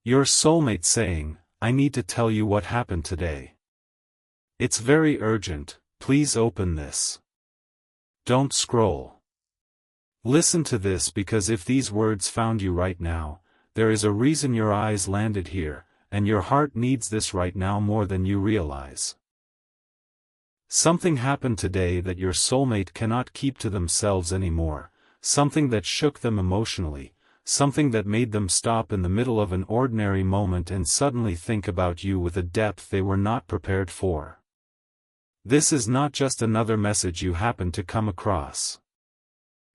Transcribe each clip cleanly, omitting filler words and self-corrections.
Your soulmate saying, I need to tell you what happened today. It's very urgent, please open this. Don't scroll. Listen to this, because if these words found you right now, there is a reason your eyes landed here, and your heart needs this right now more than you realize. Something happened today that your soulmate cannot keep to themselves anymore, something that shook them emotionally, something that made them stop in the middle of an ordinary moment and suddenly think about you with a depth they were not prepared for. This is not just another message you happen to come across.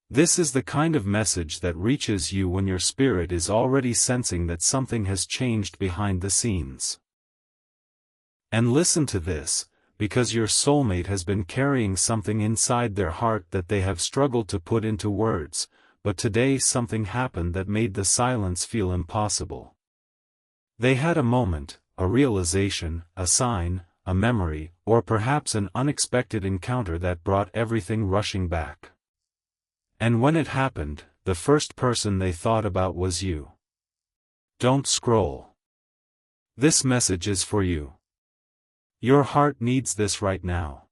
This is the kind of message that reaches you when your spirit is already sensing that something has changed behind the scenes. And listen to this, because your soulmate has been carrying something inside their heart that they have struggled to put into words, but today something happened that made the silence feel impossible. They had a moment, a realization, a sign, a memory, or perhaps an unexpected encounter that brought everything rushing back. And when it happened, the first person they thought about was you. Don't scroll. This message is for you. Your heart needs this right now.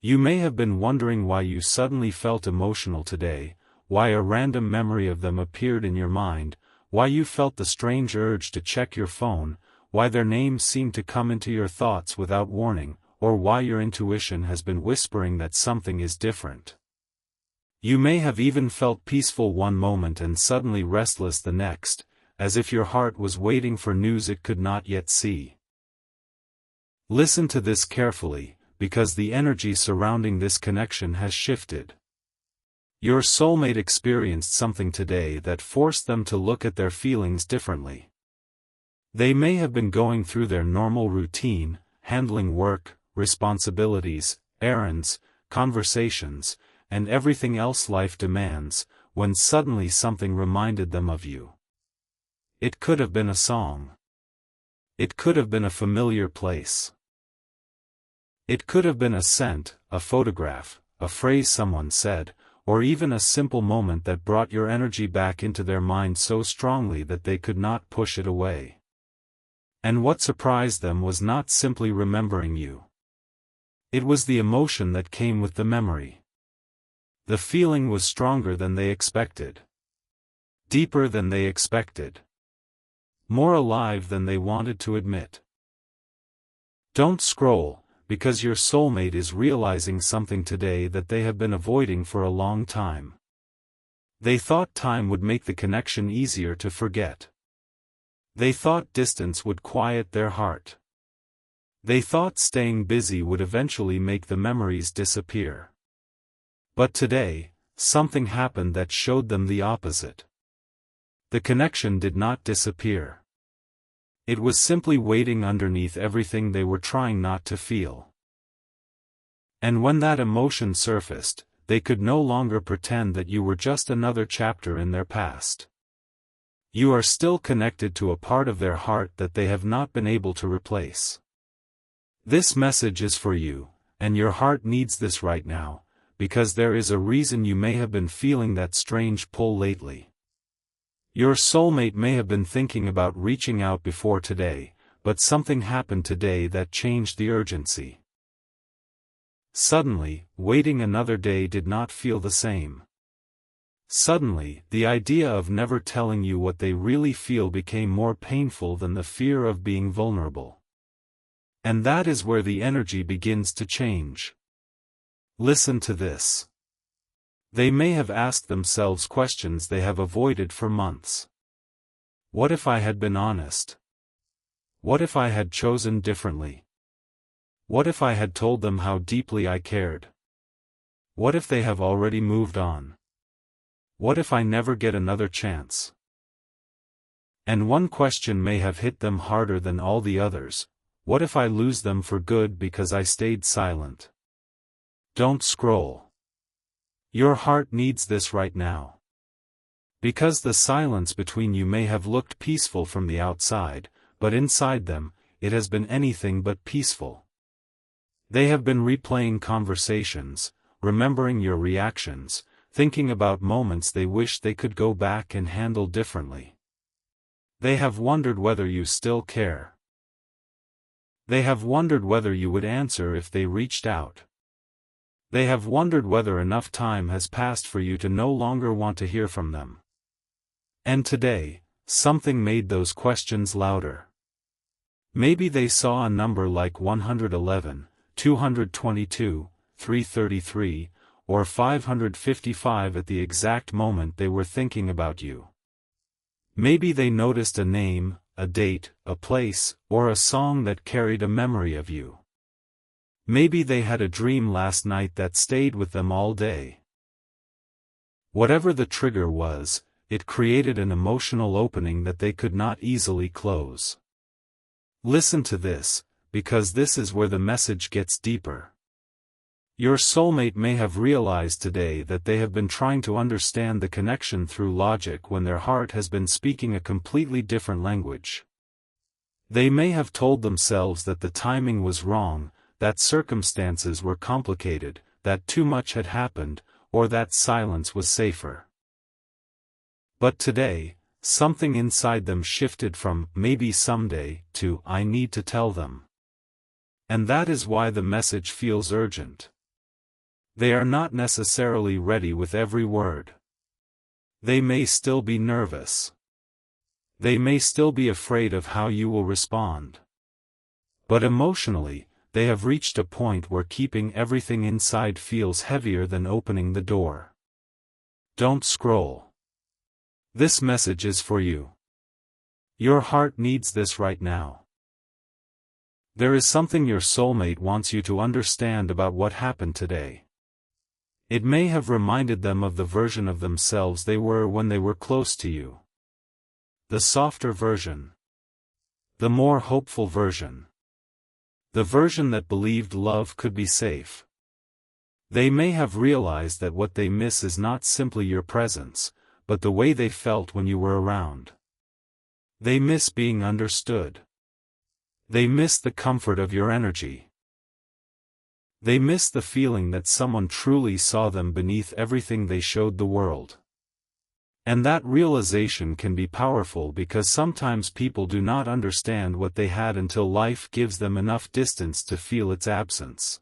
You may have been wondering why you suddenly felt emotional today, why a random memory of them appeared in your mind, why you felt the strange urge to check your phone, why their names seemed to come into your thoughts without warning, or why your intuition has been whispering that something is different. You may have even felt peaceful one moment and suddenly restless the next, as if your heart was waiting for news it could not yet see. Listen to this carefully, because the energy surrounding this connection has shifted. Your soulmate experienced something today that forced them to look at their feelings differently. They may have been going through their normal routine, handling work, responsibilities, errands, conversations, and everything else life demands, when suddenly something reminded them of you. It could have been a song. It could have been a familiar place. It could have been a scent, a photograph, a phrase someone said, or even a simple moment that brought your energy back into their mind so strongly that they could not push it away. And what surprised them was not simply remembering you. It was the emotion that came with the memory. The feeling was stronger than they expected. Deeper than they expected. More alive than they wanted to admit. Don't scroll, because your soulmate is realizing something today that they have been avoiding for a long time. They thought time would make the connection easier to forget. They thought distance would quiet their heart. They thought staying busy would eventually make the memories disappear. But today, something happened that showed them the opposite. The connection did not disappear. It was simply waiting underneath everything they were trying not to feel. And when that emotion surfaced, they could no longer pretend that you were just another chapter in their past. You are still connected to a part of their heart that they have not been able to replace. This message is for you, and your heart needs this right now, because there is a reason you may have been feeling that strange pull lately. Your soulmate may have been thinking about reaching out before today, but something happened today that changed the urgency. Suddenly, waiting another day did not feel the same. Suddenly, the idea of never telling you what they really feel became more painful than the fear of being vulnerable. And that is where the energy begins to change. Listen to this. They may have asked themselves questions they have avoided for months. What if I had been honest? What if I had chosen differently? What if I had told them how deeply I cared? What if they have already moved on? What if I never get another chance? And one question may have hit them harder than all the others. What if I lose them for good because I stayed silent? Don't scroll. Your heart needs this right now. Because the silence between you may have looked peaceful from the outside, but inside them, it has been anything but peaceful. They have been replaying conversations, remembering your reactions, thinking about moments they wish they could go back and handle differently. They have wondered whether you still care. They have wondered whether you would answer if they reached out. They have wondered whether enough time has passed for you to no longer want to hear from them. And today, something made those questions louder. Maybe they saw a number like 111, 222, 333, or 555 at the exact moment they were thinking about you. Maybe they noticed a name, a date, a place, or a song that carried a memory of you. Maybe they had a dream last night that stayed with them all day. Whatever the trigger was, it created an emotional opening that they could not easily close. Listen to this, because this is where the message gets deeper. Your soulmate may have realized today that they have been trying to understand the connection through logic when their heart has been speaking a completely different language. They may have told themselves that the timing was wrong, that circumstances were complicated, that too much had happened, or that silence was safer. But today, something inside them shifted from maybe someday to I need to tell them. And that is why the message feels urgent. They are not necessarily ready with every word. They may still be nervous. They may still be afraid of how you will respond. But emotionally, they have reached a point where keeping everything inside feels heavier than opening the door. Don't scroll. This message is for you. Your heart needs this right now. There is something your soulmate wants you to understand about what happened today. It may have reminded them of the version of themselves they were when they were close to you. The softer version. The more hopeful version. The version that believed love could be safe. They may have realized that what they miss is not simply your presence, but the way they felt when you were around. They miss being understood. They miss the comfort of your energy. They miss the feeling that someone truly saw them beneath everything they showed the world. And that realization can be powerful because sometimes people do not understand what they had until life gives them enough distance to feel its absence.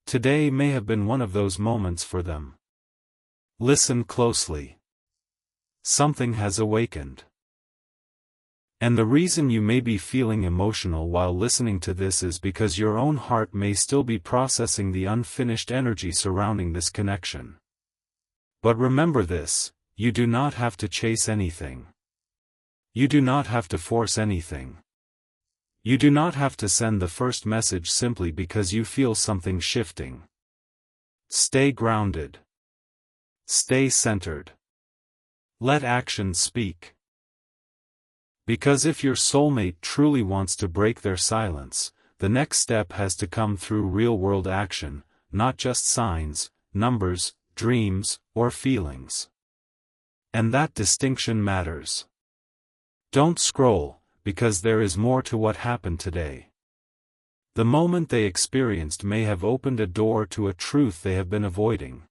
Today may have been one of those moments for them. Listen closely. Something has awakened. And the reason you may be feeling emotional while listening to this is because your own heart may still be processing the unfinished energy surrounding this connection. But remember this, you do not have to chase anything. You do not have to force anything. You do not have to send the first message simply because you feel something shifting. Stay grounded. Stay centered. Let action speak. Because if your soulmate truly wants to break their silence, the next step has to come through real-world action, not just signs, numbers, dreams, or feelings. And that distinction matters. Don't scroll, because there is more to what happened today. The moment they experienced may have opened a door to a truth they have been avoiding.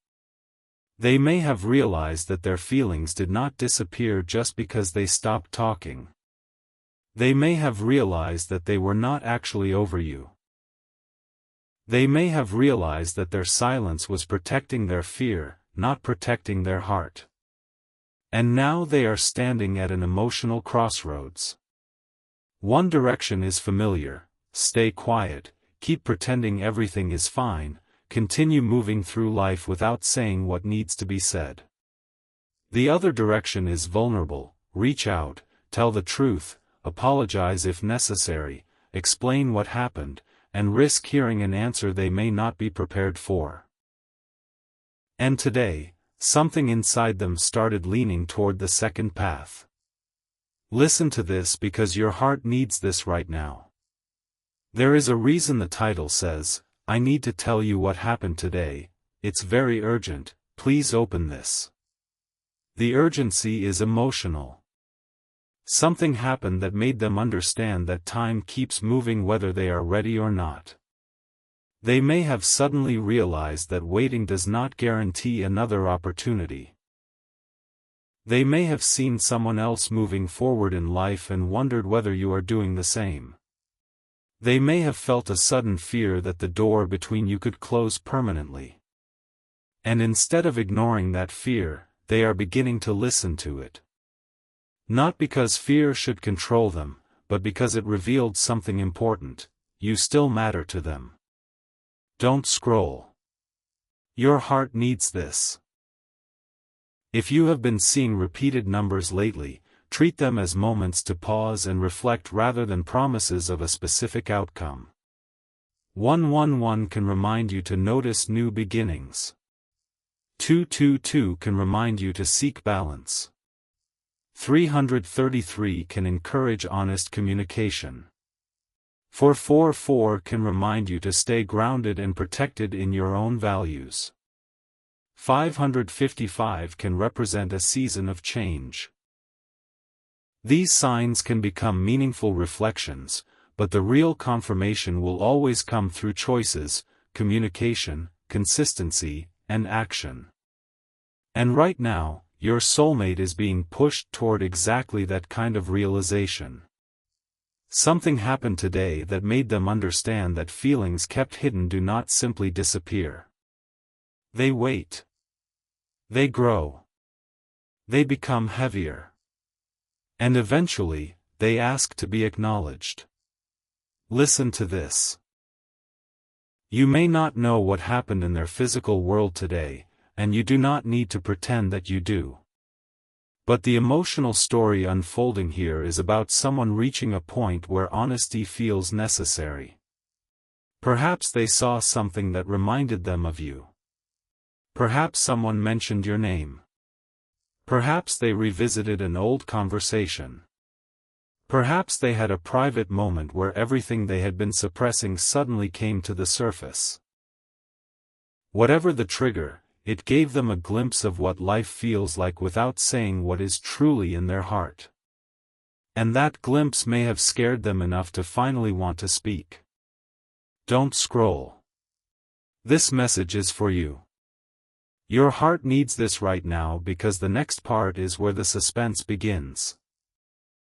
They may have realized that their feelings did not disappear just because they stopped talking. They may have realized that they were not actually over you. They may have realized that their silence was protecting their fear, not protecting their heart. And now they are standing at an emotional crossroads. One direction is familiar: stay quiet, keep pretending everything is fine, continue moving through life without saying what needs to be said. The other direction is vulnerable: reach out, tell the truth, apologize if necessary, explain what happened, and risk hearing an answer they may not be prepared for. And today, something inside them started leaning toward the second path. Listen to this because your heart needs this right now. There is a reason the title says, I need to tell you what happened today. It's very urgent, please open this. The urgency is emotional. Something happened that made them understand that time keeps moving whether they are ready or not. They may have suddenly realized that waiting does not guarantee another opportunity. They may have seen someone else moving forward in life and wondered whether you are doing the same. They may have felt a sudden fear that the door between you could close permanently. And instead of ignoring that fear, they are beginning to listen to it. Not because fear should control them, but because it revealed something important: you still matter to them. Don't scroll. Your heart needs this. If you have been seeing repeated numbers lately, treat them as moments to pause and reflect rather than promises of a specific outcome. 111 can remind you to notice new beginnings. 222 can remind you to seek balance. 333 can encourage honest communication. 444 can remind you to stay grounded and protected in your own values. 555 can represent a season of change. These signs can become meaningful reflections, but the real confirmation will always come through choices, communication, consistency, and action. And right now, your soulmate is being pushed toward exactly that kind of realization. Something happened today that made them understand that feelings kept hidden do not simply disappear. They wait. They grow. They become heavier. And eventually, they ask to be acknowledged. Listen to this. You may not know what happened in their physical world today, and you do not need to pretend that you do. But the emotional story unfolding here is about someone reaching a point where honesty feels necessary. Perhaps they saw something that reminded them of you. Perhaps someone mentioned your name. Perhaps they revisited an old conversation. Perhaps they had a private moment where everything they had been suppressing suddenly came to the surface. Whatever the trigger, it gave them a glimpse of what life feels like without saying what is truly in their heart. And that glimpse may have scared them enough to finally want to speak. Don't scroll. This message is for you. Your heart needs this right now because the next part is where the suspense begins.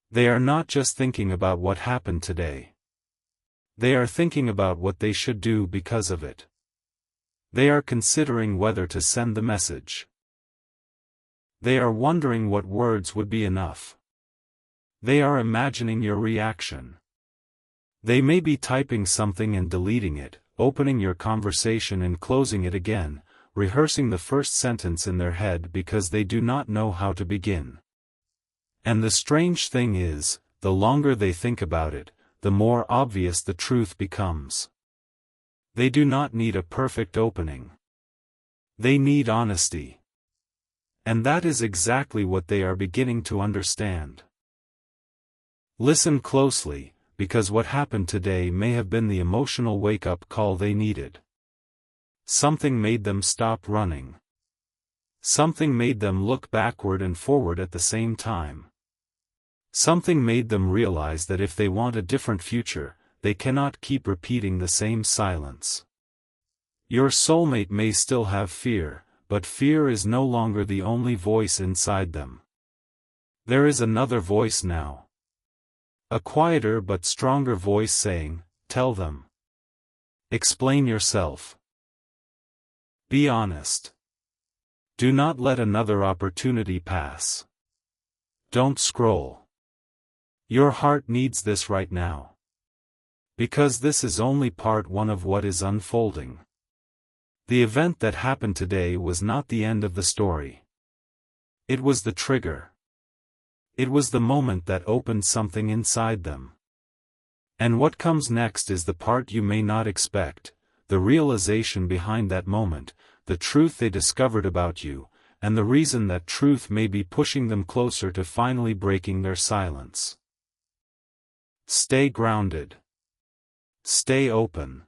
They are not just thinking about what happened today. They are thinking about what they should do because of it. They are considering whether to send the message. They are wondering what words would be enough. They are imagining your reaction. They may be typing something and deleting it, opening your conversation and closing it again, rehearsing the first sentence in their head because they do not know how to begin. And the strange thing is, the longer they think about it, the more obvious the truth becomes. They do not need a perfect opening. They need honesty. And that is exactly what they are beginning to understand. Listen closely, because what happened today may have been the emotional wake-up call they needed. Something made them stop running. Something made them look backward and forward at the same time. Something made them realize that if they want a different future, they cannot keep repeating the same silence. Your soulmate may still have fear, but fear is no longer the only voice inside them. There is another voice now. A quieter but stronger voice saying, "Tell them. Explain yourself. Be honest. Do not let another opportunity pass. Don't scroll. Your heart needs this right now. Because this is only part one of what is unfolding. The event that happened today was not the end of the story. It was the trigger. It was the moment that opened something inside them. And what comes next is the part you may not expect, the realization behind that moment, the truth they discovered about you, and the reason that truth may be pushing them closer to finally breaking their silence. Stay grounded. Stay open.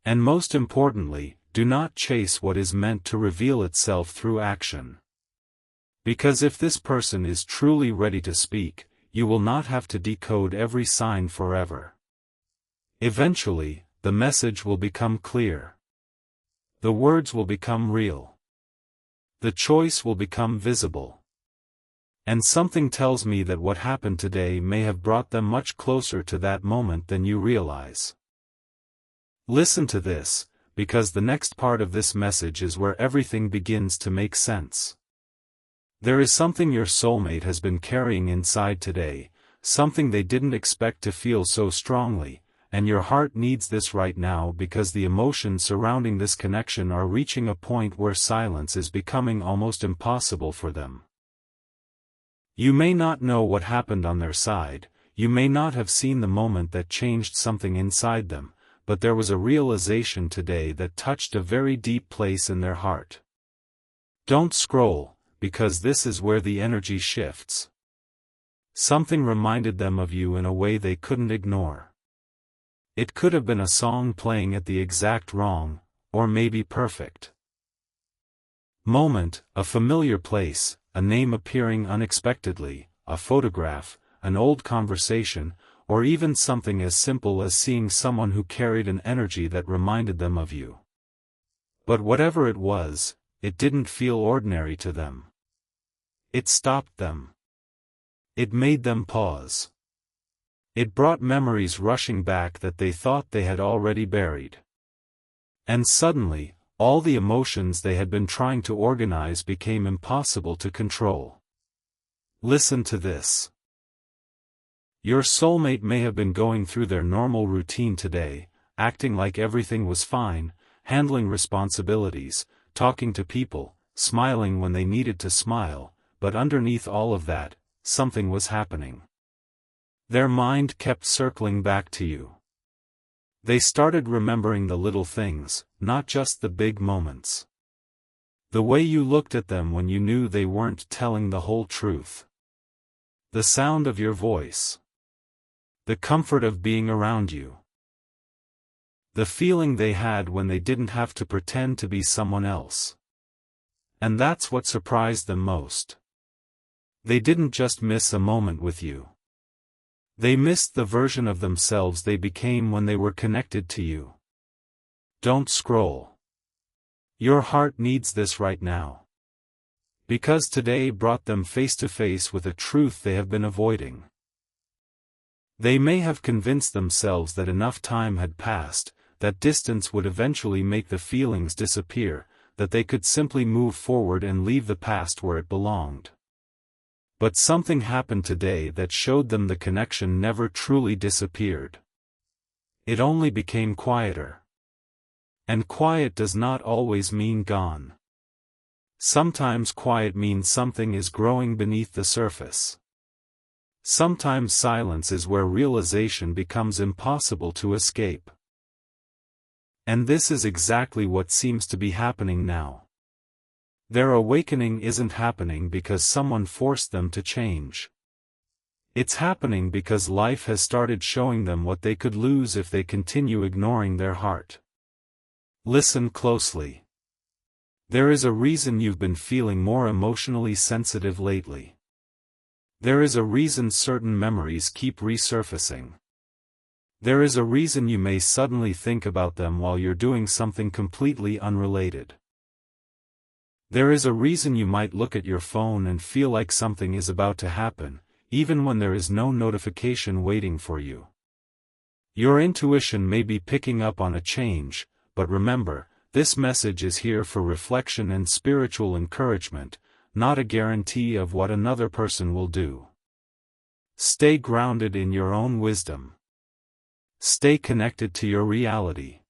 And most importantly, do not chase what is meant to reveal itself through action. Because if this person is truly ready to speak, you will not have to decode every sign forever. Eventually, the message will become clear. The words will become real. The choice will become visible. And something tells me that what happened today may have brought them much closer to that moment than you realize. Listen to this, because the next part of this message is where everything begins to make sense. There is something your soulmate has been carrying inside today, something they didn't expect to feel so strongly, and your heart needs this right now because the emotions surrounding this connection are reaching a point where silence is becoming almost impossible for them. You may not know what happened on their side, you may not have seen the moment that changed something inside them, but there was a realization today that touched a very deep place in their heart. Don't scroll, because this is where the energy shifts. Something reminded them of you in a way they couldn't ignore. It could have been a song playing at the exact wrong, or maybe perfect moment, a familiar place, a name appearing unexpectedly, a photograph, an old conversation, or even something as simple as seeing someone who carried an energy that reminded them of you. But whatever it was, it didn't feel ordinary to them. It stopped them. It made them pause. It brought memories rushing back that they thought they had already buried. And suddenly, all the emotions they had been trying to organize became impossible to control. Listen to this. Your soulmate may have been going through their normal routine today, acting like everything was fine, handling responsibilities, talking to people, smiling when they needed to smile, but underneath all of that, something was happening. Their mind kept circling back to you. They started remembering the little things, not just the big moments. The way you looked at them when you knew they weren't telling the whole truth. The sound of your voice. The comfort of being around you. The feeling they had when they didn't have to pretend to be someone else. And that's what surprised them most. They didn't just miss a moment with you. They missed the version of themselves they became when they were connected to you. Don't scroll. Your heart needs this right now. Because today brought them face to face with a truth they have been avoiding. They may have convinced themselves that enough time had passed, that distance would eventually make the feelings disappear, that they could simply move forward and leave the past where it belonged. But something happened today that showed them the connection never truly disappeared. It only became quieter. And quiet does not always mean gone. Sometimes quiet means something is growing beneath the surface. Sometimes silence is where realization becomes impossible to escape. And this is exactly what seems to be happening now. Their awakening isn't happening because someone forced them to change. It's happening because life has started showing them what they could lose if they continue ignoring their heart. Listen closely. There is a reason you've been feeling more emotionally sensitive lately. There is a reason certain memories keep resurfacing. There is a reason you may suddenly think about them while you're doing something completely unrelated. There is a reason you might look at your phone and feel like something is about to happen, even when there is no notification waiting for you. Your intuition may be picking up on a change, but remember, this message is here for reflection and spiritual encouragement, not a guarantee of what another person will do. Stay grounded in your own wisdom. Stay connected to your reality.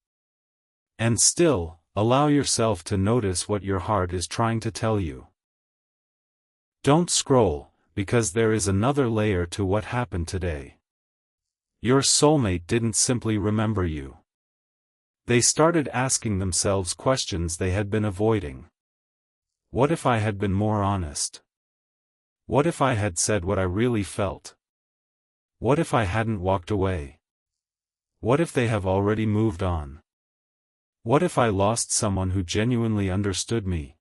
And still, allow yourself to notice what your heart is trying to tell you. Don't scroll, because there is another layer to what happened today. Your soulmate didn't simply remember you. They started asking themselves questions they had been avoiding. What if I had been more honest? What if I had said what I really felt? What if I hadn't walked away? What if they have already moved on? What if I lost someone who genuinely understood me?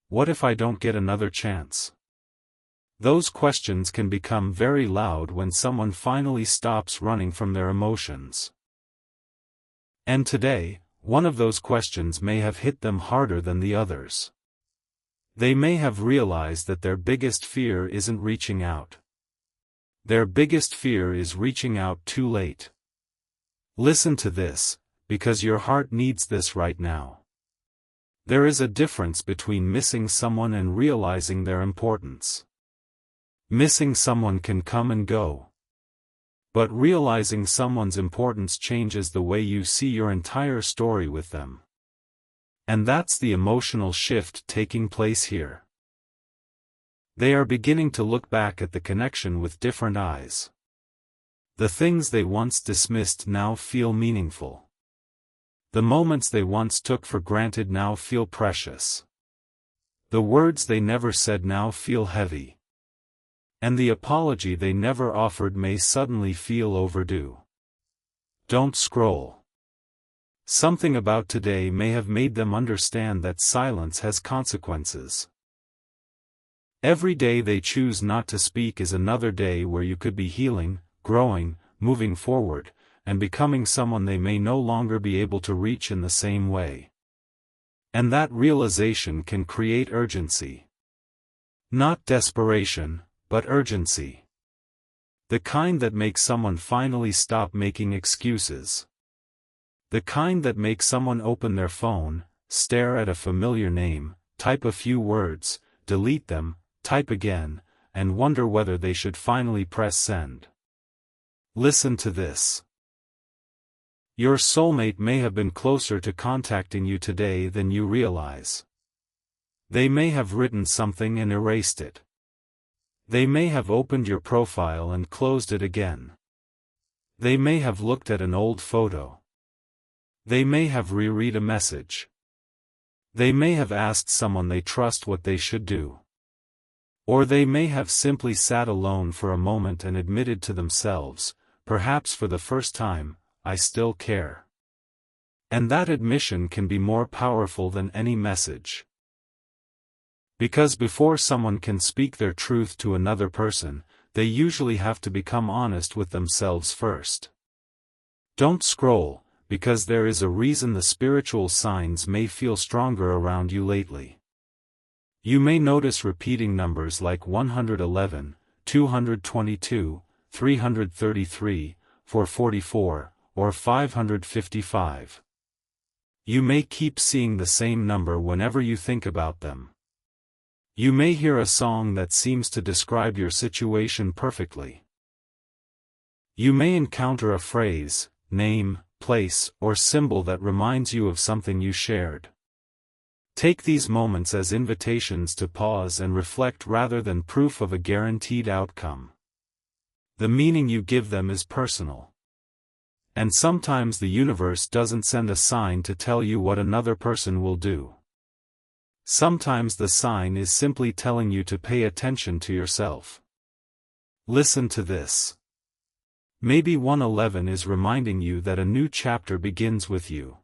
What if I don't get another chance? Those questions can become very loud when someone finally stops running from their emotions. And today, one of those questions may have hit them harder than the others. They may have realized that their biggest fear isn't reaching out. Their biggest fear is reaching out too late. Listen to this, because your heart needs this right now. There is a difference between missing someone and realizing their importance. Missing someone can come and go. But realizing someone's importance changes the way you see your entire story with them. And that's the emotional shift taking place here. They are beginning to look back at the connection with different eyes. The things they once dismissed now feel meaningful. The moments they once took for granted now feel precious. The words they never said now feel heavy. And the apology they never offered may suddenly feel overdue. Don't scroll. Something about today may have made them understand that silence has consequences. Every day they choose not to speak is another day where you could be healing, growing, moving forward, and becoming someone they may no longer be able to reach in the same way. And that realization can create urgency. Not desperation, but urgency. The kind that makes someone finally stop making excuses. The kind that makes someone open their phone, stare at a familiar name, type a few words, delete them, type again, and wonder whether they should finally press send. Listen to this. Your soulmate may have been closer to contacting you today than you realize. They may have written something and erased it. They may have opened your profile and closed it again. They may have looked at an old photo. They may have reread a message. They may have asked someone they trust what they should do. Or they may have simply sat alone for a moment and admitted to themselves, perhaps for the first time, I still care. And that admission can be more powerful than any message. Because before someone can speak their truth to another person, they usually have to become honest with themselves first. Don't scroll, because there is a reason the spiritual signs may feel stronger around you lately. You may notice repeating numbers like 111, 222, 333, 444, or 555. You may keep seeing the same number whenever you think about them. You may hear a song that seems to describe your situation perfectly. You may encounter a phrase, name, place, or symbol that reminds you of something you shared. Take these moments as invitations to pause and reflect rather than proof of a guaranteed outcome. The meaning you give them is personal. And sometimes the universe doesn't send a sign to tell you what another person will do. Sometimes the sign is simply telling you to pay attention to yourself. Listen to this. Maybe 111 is reminding you that a new chapter begins with you.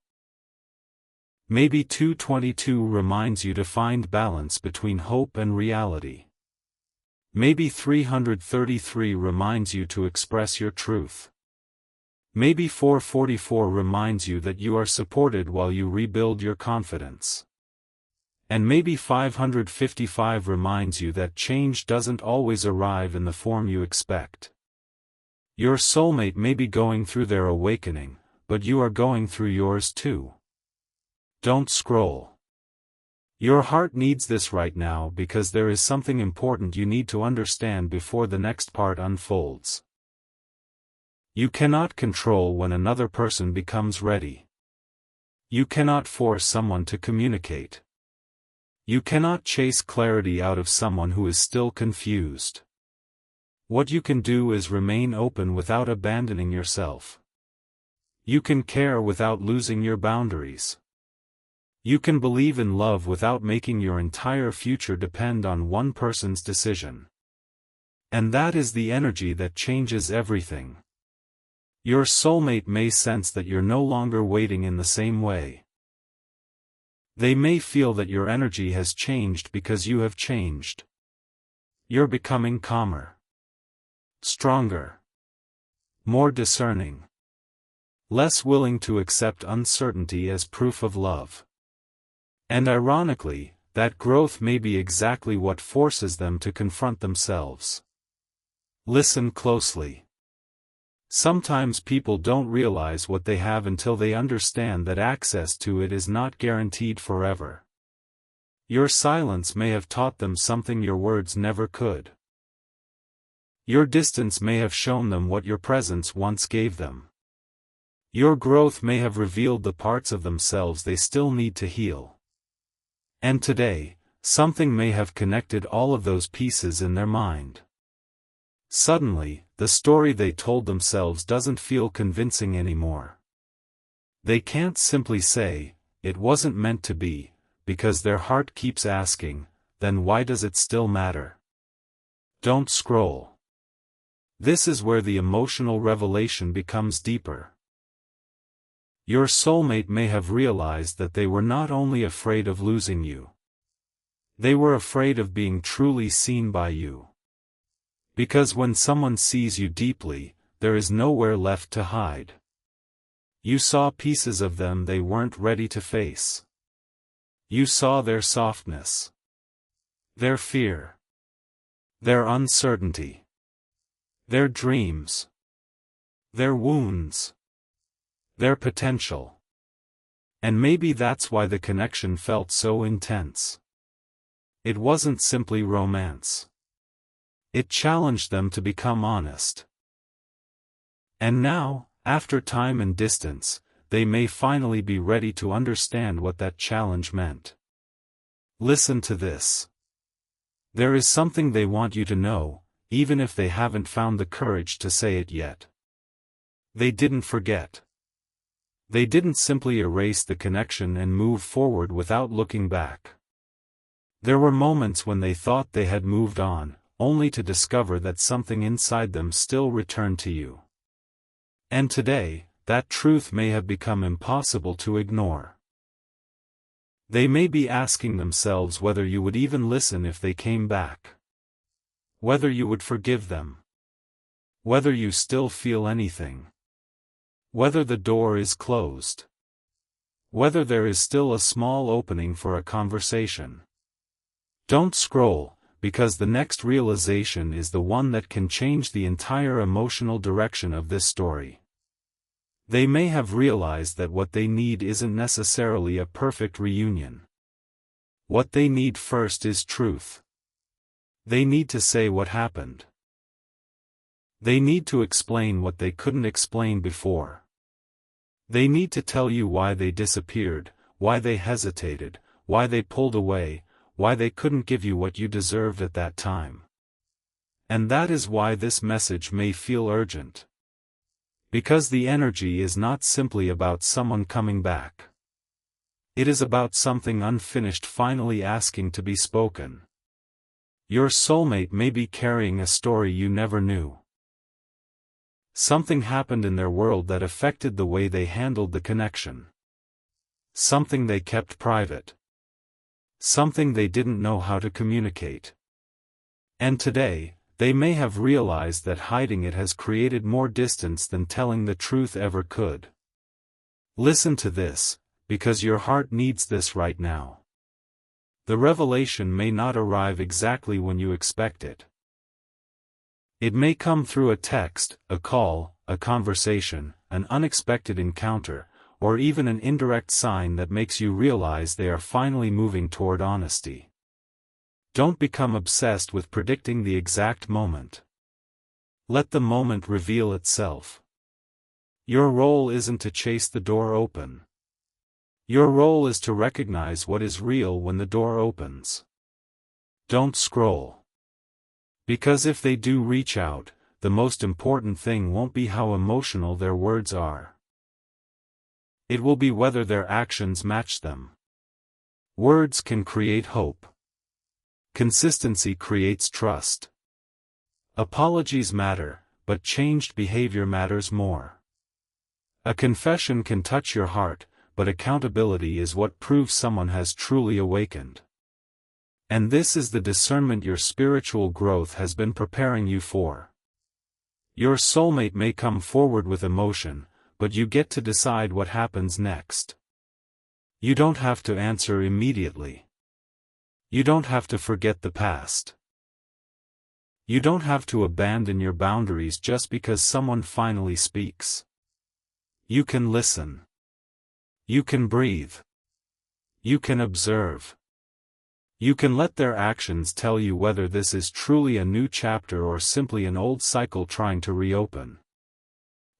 Maybe 222 reminds you to find balance between hope and reality. Maybe 333 reminds you to express your truth. Maybe 444 reminds you that you are supported while you rebuild your confidence. And maybe 555 reminds you that change doesn't always arrive in the form you expect. Your soulmate may be going through their awakening, but you are going through yours too. Don't scroll. Your heart needs this right now because there is something important you need to understand before the next part unfolds. You cannot control when another person becomes ready. You cannot force someone to communicate. You cannot chase clarity out of someone who is still confused. What you can do is remain open without abandoning yourself. You can care without losing your boundaries. You can believe in love without making your entire future depend on one person's decision. And that is the energy that changes everything. Your soulmate may sense that you're no longer waiting in the same way. They may feel that your energy has changed because you have changed. You're becoming calmer, stronger, more discerning, less willing to accept uncertainty as proof of love. And ironically, that growth may be exactly what forces them to confront themselves. Listen closely. Sometimes people don't realize what they have until they understand that access to it is not guaranteed forever. Your silence may have taught them something your words never could. Your distance may have shown them what your presence once gave them. Your growth may have revealed the parts of themselves they still need to heal. And today, something may have connected all of those pieces in their mind. Suddenly, the story they told themselves doesn't feel convincing anymore. They can't simply say, "It wasn't meant to be," because their heart keeps asking, "Then why does it still matter?" Don't scroll. This is where the emotional revelation becomes deeper. Your soulmate may have realized that they were not only afraid of losing you. They were afraid of being truly seen by you. Because when someone sees you deeply, there is nowhere left to hide. You saw pieces of them they weren't ready to face. You saw their softness, their fear, their uncertainty, their dreams, their wounds, their potential. And maybe that's why the connection felt so intense. It wasn't simply romance. It challenged them to become honest. And now, after time and distance, they may finally be ready to understand what that challenge meant. Listen to this. There is something they want you to know, even if they haven't found the courage to say it yet. They didn't forget. They didn't simply erase the connection and move forward without looking back. There were moments when they thought they had moved on, only to discover that something inside them still returned to you. And today, that truth may have become impossible to ignore. They may be asking themselves whether you would even listen if they came back. Whether you would forgive them. Whether you still feel anything. Whether the door is closed. Whether there is still a small opening for a conversation. Don't scroll, because the next realization is the one that can change the entire emotional direction of this story. They may have realized that what they need isn't necessarily a perfect reunion. What they need first is truth. They need to say what happened. They need to explain what they couldn't explain before. They need to tell you why they disappeared, why they hesitated, why they pulled away, why they couldn't give you what you deserved at that time. And that is why this message may feel urgent. Because the energy is not simply about someone coming back. It is about something unfinished finally asking to be spoken. Your soulmate may be carrying a story you never knew. Something happened in their world that affected the way they handled the connection. Something they kept private. Something they didn't know how to communicate. And today, they may have realized that hiding it has created more distance than telling the truth ever could. Listen to this, because your heart needs this right now. The revelation may not arrive exactly when you expect it. It may come through a text, a call, a conversation, an unexpected encounter, or even an indirect sign that makes you realize they are finally moving toward honesty. Don't become obsessed with predicting the exact moment. Let the moment reveal itself. Your role isn't to chase the door open. Your role is to recognize what is real when the door opens. Don't scroll. Because if they do reach out, the most important thing won't be how emotional their words are. It will be whether their actions match them. Words can create hope. Consistency creates trust. Apologies matter, but changed behavior matters more. A confession can touch your heart, but accountability is what proves someone has truly awakened. And this is the discernment your spiritual growth has been preparing you for. Your soulmate may come forward with emotion, but you get to decide what happens next. You don't have to answer immediately. You don't have to forget the past. You don't have to abandon your boundaries just because someone finally speaks. You can listen. You can breathe. You can observe. You can let their actions tell you whether this is truly a new chapter or simply an old cycle trying to reopen.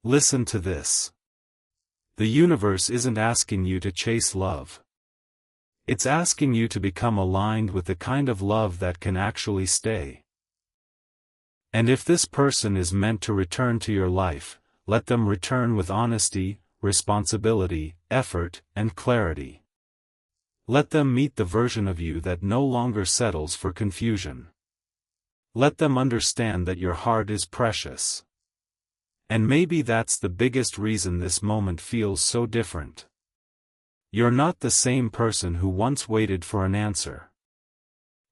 Listen to this. The universe isn't asking you to chase love. It's asking you to become aligned with the kind of love that can actually stay. And if this person is meant to return to your life, let them return with honesty, responsibility, effort, and clarity. Let them meet the version of you that no longer settles for confusion. Let them understand that your heart is precious. And maybe that's the biggest reason this moment feels so different. You're not the same person who once waited for an answer.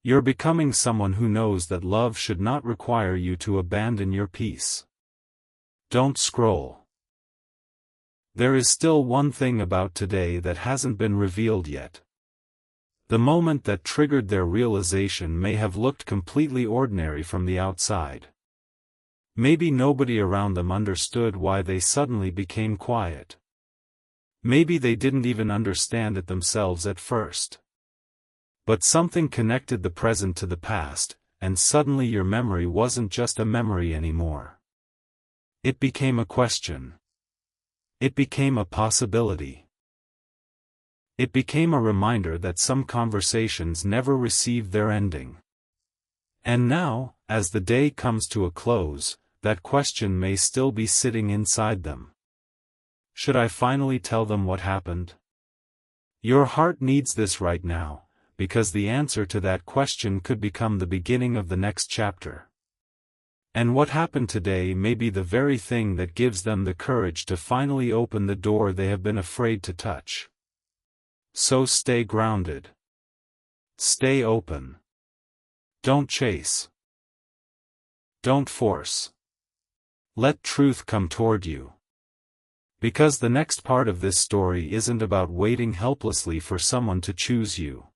You're becoming someone who knows that love should not require you to abandon your peace. Don't scroll. There is still one thing about today that hasn't been revealed yet. The moment that triggered their realization may have looked completely ordinary from the outside. Maybe nobody around them understood why they suddenly became quiet. Maybe they didn't even understand it themselves at first. But something connected the present to the past, and suddenly your memory wasn't just a memory anymore. It became a question. It became a possibility. It became a reminder that some conversations never received their ending. And now, as the day comes to a close, that question may still be sitting inside them. Should I finally tell them what happened? Your heart needs this right now, because the answer to that question could become the beginning of the next chapter. And what happened today may be the very thing that gives them the courage to finally open the door they have been afraid to touch. So stay grounded. Stay open. Don't chase. Don't force. Let truth come toward you. Because the next part of this story isn't about waiting helplessly for someone to choose you.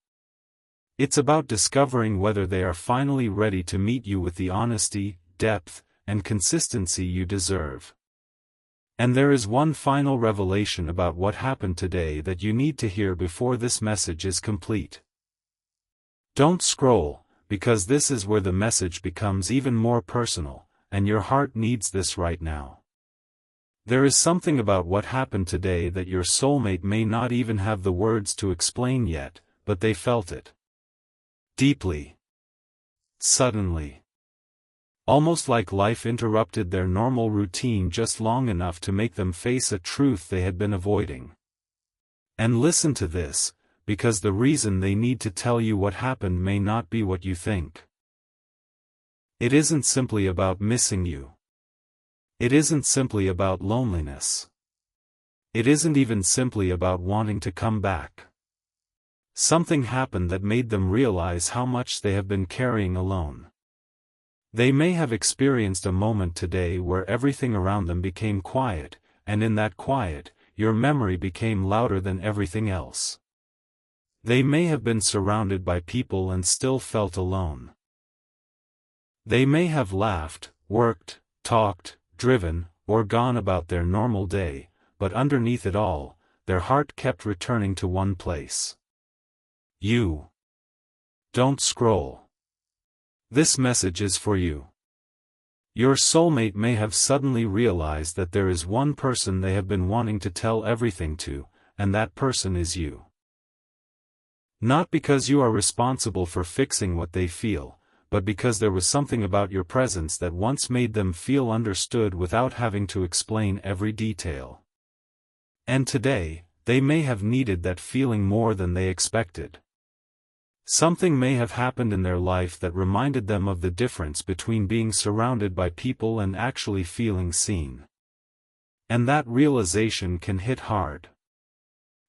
It's about discovering whether they are finally ready to meet you with the honesty, depth, and consistency you deserve. And there is one final revelation about what happened today that you need to hear before this message is complete. Don't scroll, because this is where the message becomes even more personal, and your heart needs this right now. There is something about what happened today that your soulmate may not even have the words to explain yet, but they felt it. Deeply. Suddenly. Almost like life interrupted their normal routine just long enough to make them face a truth they had been avoiding. And listen to this, because the reason they need to tell you what happened may not be what you think. It isn't simply about missing you. It isn't simply about loneliness. It isn't even simply about wanting to come back. Something happened that made them realize how much they have been carrying alone. They may have experienced a moment today where everything around them became quiet, and in that quiet, your memory became louder than everything else. They may have been surrounded by people and still felt alone. They may have laughed, worked, talked, driven, or gone about their normal day, but underneath it all, their heart kept returning to one place. You. Don't scroll. This message is for you. Your soulmate may have suddenly realized that there is one person they have been wanting to tell everything to, and that person is you. Not because you are responsible for fixing what they feel, but because there was something about your presence that once made them feel understood without having to explain every detail. And today, they may have needed that feeling more than they expected. Something may have happened in their life that reminded them of the difference between being surrounded by people and actually feeling seen. And that realization can hit hard.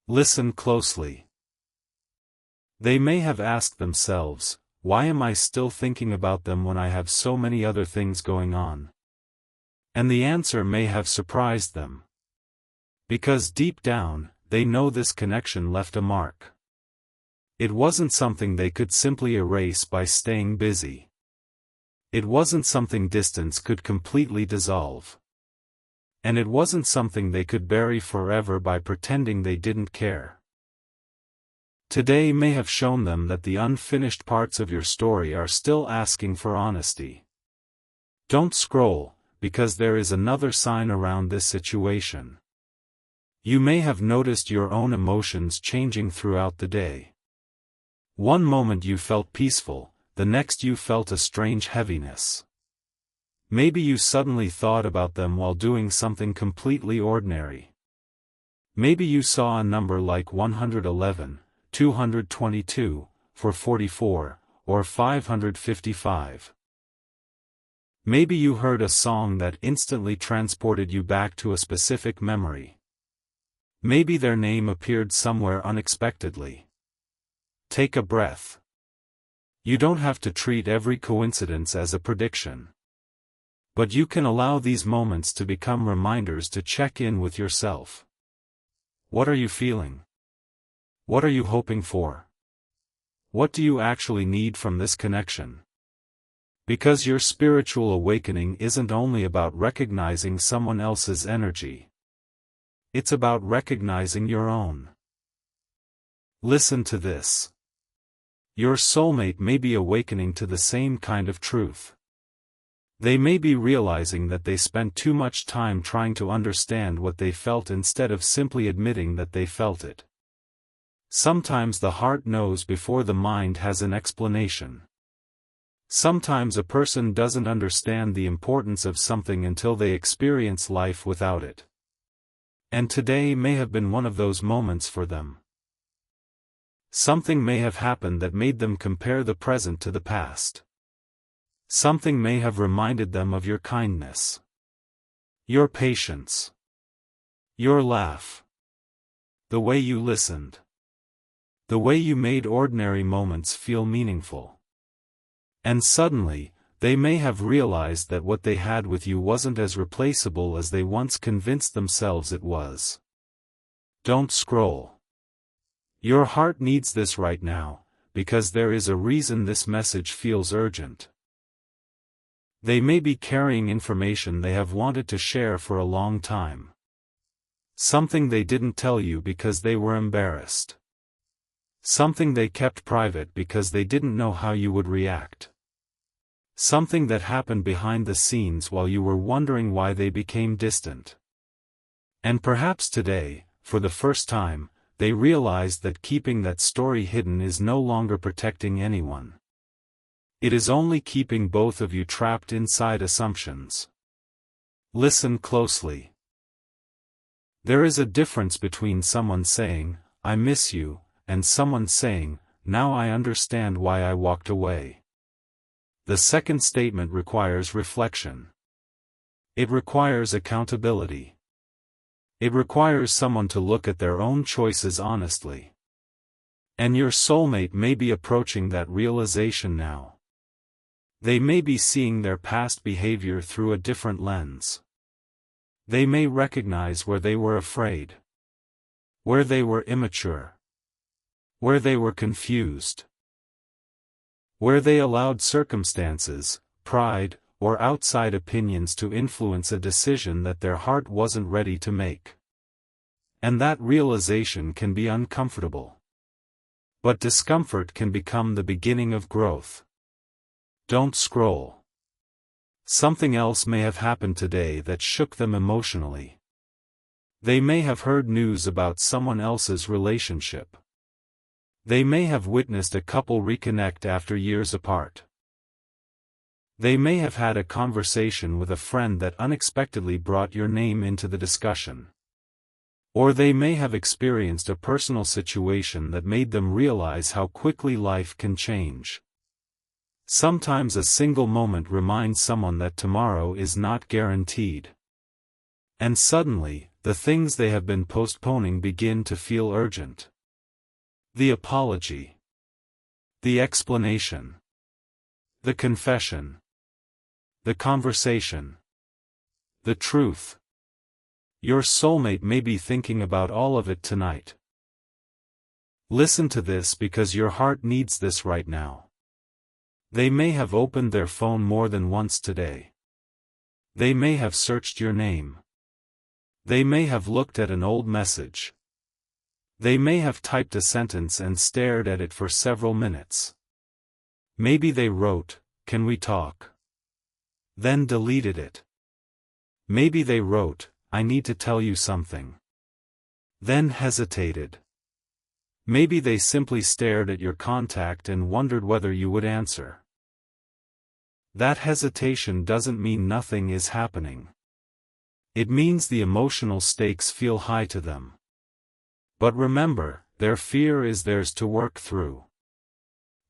Listen closely. They may have asked themselves, why am I still thinking about them when I have so many other things going on? And the answer may have surprised them. Because deep down, they know this connection left a mark. It wasn't something they could simply erase by staying busy. It wasn't something distance could completely dissolve. And it wasn't something they could bury forever by pretending they didn't care. Today may have shown them that the unfinished parts of your story are still asking for honesty. Don't scroll, because there is another sign around this situation. You may have noticed your own emotions changing throughout the day. One moment you felt peaceful, the next you felt a strange heaviness. Maybe you suddenly thought about them while doing something completely ordinary. Maybe you saw a number like 111, 222, 444, or 555. Maybe you heard a song that instantly transported you back to a specific memory. Maybe their name appeared somewhere unexpectedly. Take a breath. You don't have to treat every coincidence as a prediction. But you can allow these moments to become reminders to check in with yourself. What are you feeling? What are you hoping for? What do you actually need from this connection? Because your spiritual awakening isn't only about recognizing someone else's energy. It's about recognizing your own. Listen to this. Your soulmate may be awakening to the same kind of truth. They may be realizing that they spent too much time trying to understand what they felt instead of simply admitting that they felt it. Sometimes the heart knows before the mind has an explanation. Sometimes a person doesn't understand the importance of something until they experience life without it. And today may have been one of those moments for them. Something may have happened that made them compare the present to the past. Something may have reminded them of your kindness, your patience, your laugh, the way you listened, the way you made ordinary moments feel meaningful. And suddenly, they may have realized that what they had with you wasn't as replaceable as they once convinced themselves it was. Don't scroll. Your heart needs this right now, because there is a reason this message feels urgent. They may be carrying information they have wanted to share for a long time. Something they didn't tell you because they were embarrassed. Something they kept private because they didn't know how you would react. Something that happened behind the scenes while you were wondering why they became distant. And perhaps today, for the first time, they realized that keeping that story hidden is no longer protecting anyone. It is only keeping both of you trapped inside assumptions. Listen closely. There is a difference between someone saying, "I miss you," and someone saying, "Now I understand why I walked away." The second statement requires reflection. It requires accountability. It requires someone to look at their own choices honestly. And your soulmate may be approaching that realization now. They may be seeing their past behavior through a different lens. They may recognize where they were afraid, where they were immature, where they were confused, where they allowed circumstances, pride, or outside opinions to influence a decision that their heart wasn't ready to make. And that realization can be uncomfortable. But discomfort can become the beginning of growth. Don't scroll. Something else may have happened today that shook them emotionally. They may have heard news about someone else's relationship. They may have witnessed a couple reconnect after years apart. They may have had a conversation with a friend that unexpectedly brought your name into the discussion. Or they may have experienced a personal situation that made them realize how quickly life can change. Sometimes a single moment reminds someone that tomorrow is not guaranteed. And suddenly, the things they have been postponing begin to feel urgent. The apology. The explanation. The confession. The conversation. The truth. Your soulmate may be thinking about all of it tonight. Listen to this because your heart needs this right now. They may have opened their phone more than once today. They may have searched your name. They may have looked at an old message. They may have typed a sentence and stared at it for several minutes. Maybe they wrote, "Can we talk?" Then deleted it. Maybe they wrote, "I need to tell you something." Then hesitated. Maybe they simply stared at your contact and wondered whether you would answer. That hesitation doesn't mean nothing is happening. It means the emotional stakes feel high to them. But remember, their fear is theirs to work through.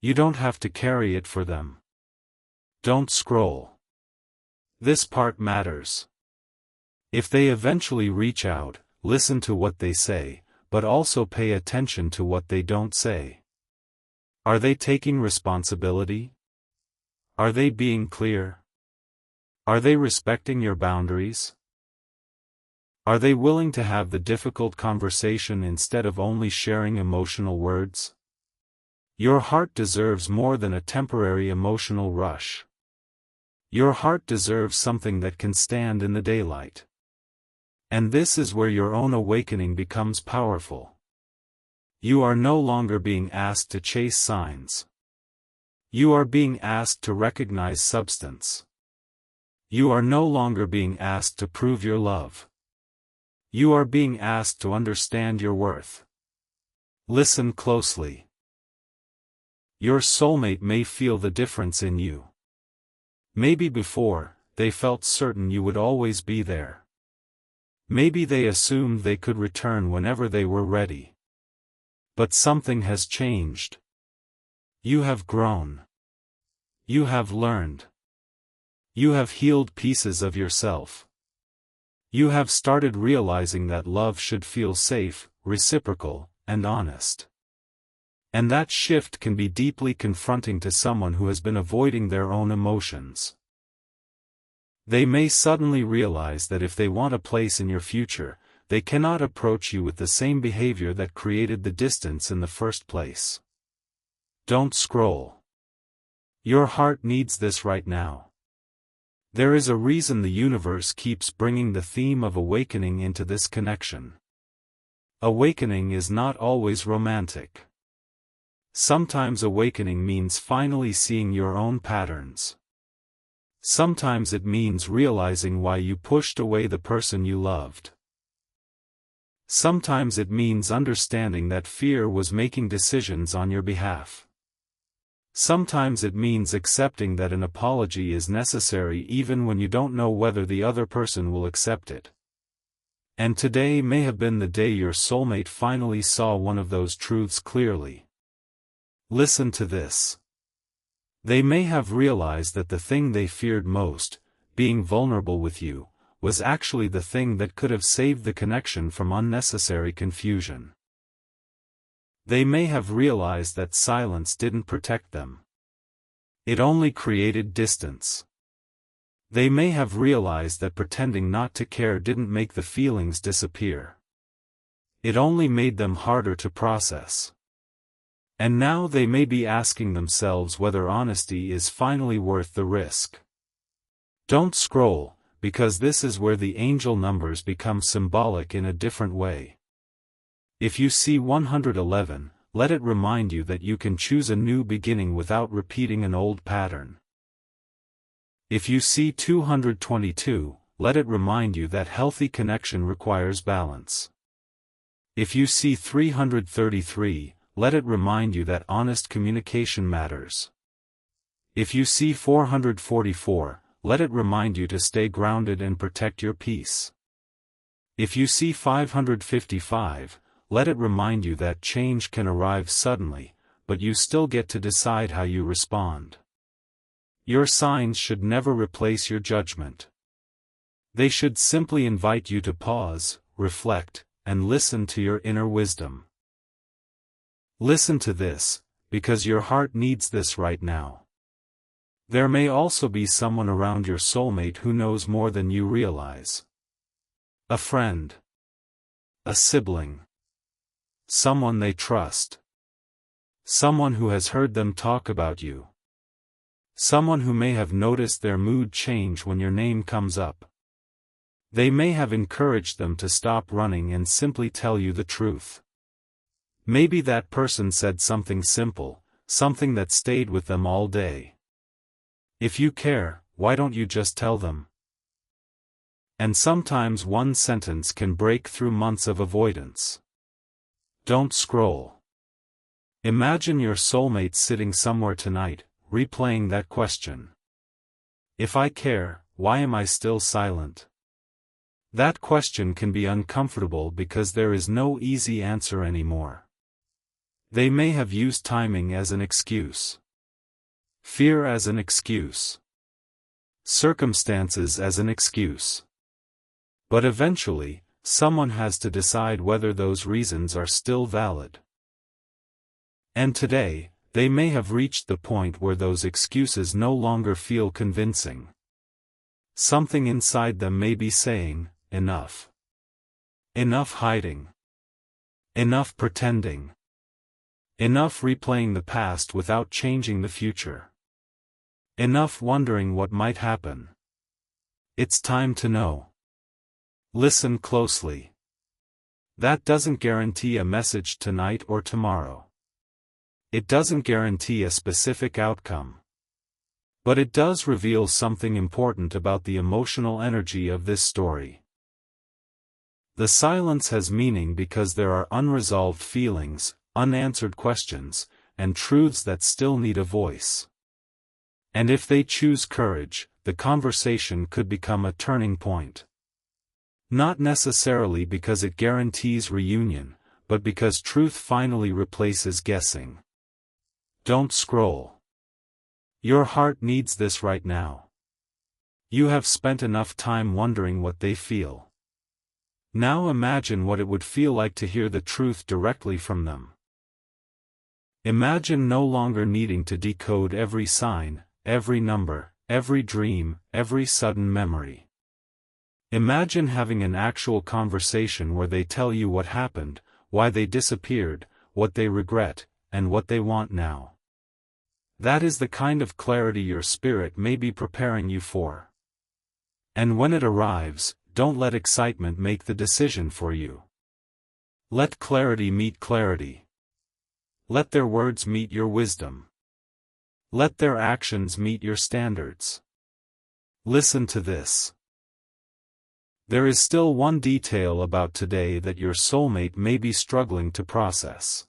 You don't have to carry it for them. Don't scroll. This part matters. If they eventually reach out, listen to what they say, but also pay attention to what they don't say. Are they taking responsibility? Are they being clear? Are they respecting your boundaries? Are they willing to have the difficult conversation instead of only sharing emotional words? Your heart deserves more than a temporary emotional rush. Your heart deserves something that can stand in the daylight. And this is where your own awakening becomes powerful. You are no longer being asked to chase signs. You are being asked to recognize substance. You are no longer being asked to prove your love. You are being asked to understand your worth. Listen closely. Your soulmate may feel the difference in you. Maybe before, they felt certain you would always be there. Maybe they assumed they could return whenever they were ready. But something has changed. You have grown. You have learned. You have healed pieces of yourself. You have started realizing that love should feel safe, reciprocal, and honest. And that shift can be deeply confronting to someone who has been avoiding their own emotions. They may suddenly realize that if they want a place in your future, they cannot approach you with the same behavior that created the distance in the first place. Don't scroll. Your heart needs this right now. There is a reason the universe keeps bringing the theme of awakening into this connection. Awakening is not always romantic. Sometimes awakening means finally seeing your own patterns. Sometimes it means realizing why you pushed away the person you loved. Sometimes it means understanding that fear was making decisions on your behalf. Sometimes it means accepting that an apology is necessary even when you don't know whether the other person will accept it. And today may have been the day your soulmate finally saw one of those truths clearly. Listen to this. They may have realized that the thing they feared most, being vulnerable with you, was actually the thing that could have saved the connection from unnecessary confusion. They may have realized that silence didn't protect them. It only created distance. They may have realized that pretending not to care didn't make the feelings disappear. It only made them harder to process. And now they may be asking themselves whether honesty is finally worth the risk. Don't scroll, because this is where the angel numbers become symbolic in a different way. If you see 111, let it remind you that you can choose a new beginning without repeating an old pattern. If you see 222, let it remind you that healthy connection requires balance. If you see 333, let it remind you that honest communication matters. If you see 444, let it remind you to stay grounded and protect your peace. If you see 555, let it remind you that change can arrive suddenly, but you still get to decide how you respond. Your signs should never replace your judgment. They should simply invite you to pause, reflect, and listen to your inner wisdom. Listen to this, because your heart needs this right now. There may also be someone around your soulmate who knows more than you realize. A friend. A sibling. Someone they trust. Someone who has heard them talk about you. Someone who may have noticed their mood change when your name comes up. They may have encouraged them to stop running and simply tell you the truth. Maybe that person said something simple, something that stayed with them all day. If you care, why don't you just tell them? And sometimes one sentence can break through months of avoidance. Don't scroll. Imagine your soulmate sitting somewhere tonight, replaying that question. If I care, why am I still silent? That question can be uncomfortable because there is no easy answer anymore. They may have used timing as an excuse. Fear as an excuse. Circumstances as an excuse. But eventually, someone has to decide whether those reasons are still valid. And today, they may have reached the point where those excuses no longer feel convincing. Something inside them may be saying, enough. Enough hiding. Enough pretending. Enough replaying the past without changing the future. Enough wondering what might happen. It's time to know. Listen closely. That doesn't guarantee a message tonight or tomorrow. It doesn't guarantee a specific outcome. But it does reveal something important about the emotional energy of this story. The silence has meaning because there are unresolved feelings, unanswered questions, and truths that still need a voice. And if they choose courage, the conversation could become a turning point. Not necessarily because it guarantees reunion, but because truth finally replaces guessing. Don't scroll. Your heart needs this right now. You have spent enough time wondering what they feel. Now imagine what it would feel like to hear the truth directly from them. Imagine no longer needing to decode every sign, every number, every dream, every sudden memory. Imagine having an actual conversation where they tell you what happened, why they disappeared, what they regret, and what they want now. That is the kind of clarity your spirit may be preparing you for. And when it arrives, don't let excitement make the decision for you. Let clarity meet clarity. Let their words meet your wisdom. Let their actions meet your standards. Listen to this. There is still one detail about today that your soulmate may be struggling to process.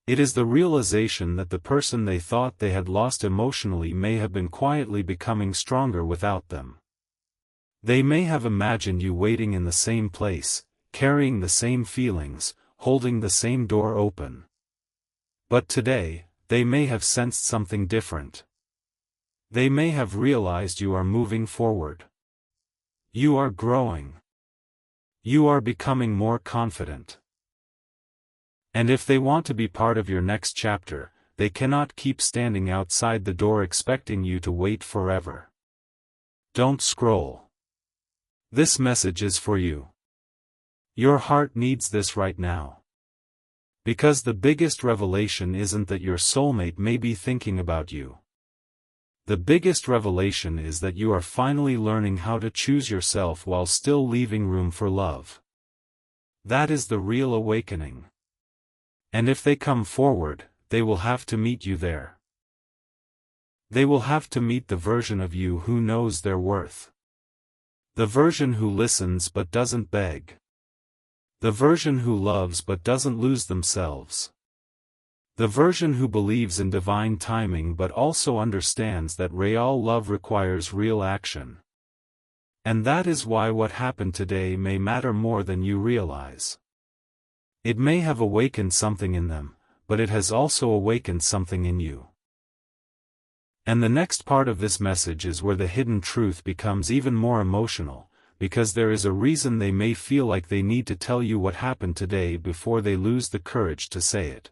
It is the realization that the person they thought they had lost emotionally may have been quietly becoming stronger without them. They may have imagined you waiting in the same place, carrying the same feelings, holding the same door open. But today, they may have sensed something different. They may have realized you are moving forward. You are growing. You are becoming more confident. And if they want to be part of your next chapter, they cannot keep standing outside the door expecting you to wait forever. Don't scroll. This message is for you. Your heart needs this right now. Because the biggest revelation isn't that your soulmate may be thinking about you. The biggest revelation is that you are finally learning how to choose yourself while still leaving room for love. That is the real awakening. And if they come forward, they will have to meet you there. They will have to meet the version of you who knows their worth. The version who listens but doesn't beg. The version who loves but doesn't lose themselves. The version who believes in divine timing but also understands that real love requires real action. And that is why what happened today may matter more than you realize. It may have awakened something in them, but it has also awakened something in you. And the next part of this message is where the hidden truth becomes even more emotional, because there is a reason they may feel like they need to tell you what happened today before they lose the courage to say it.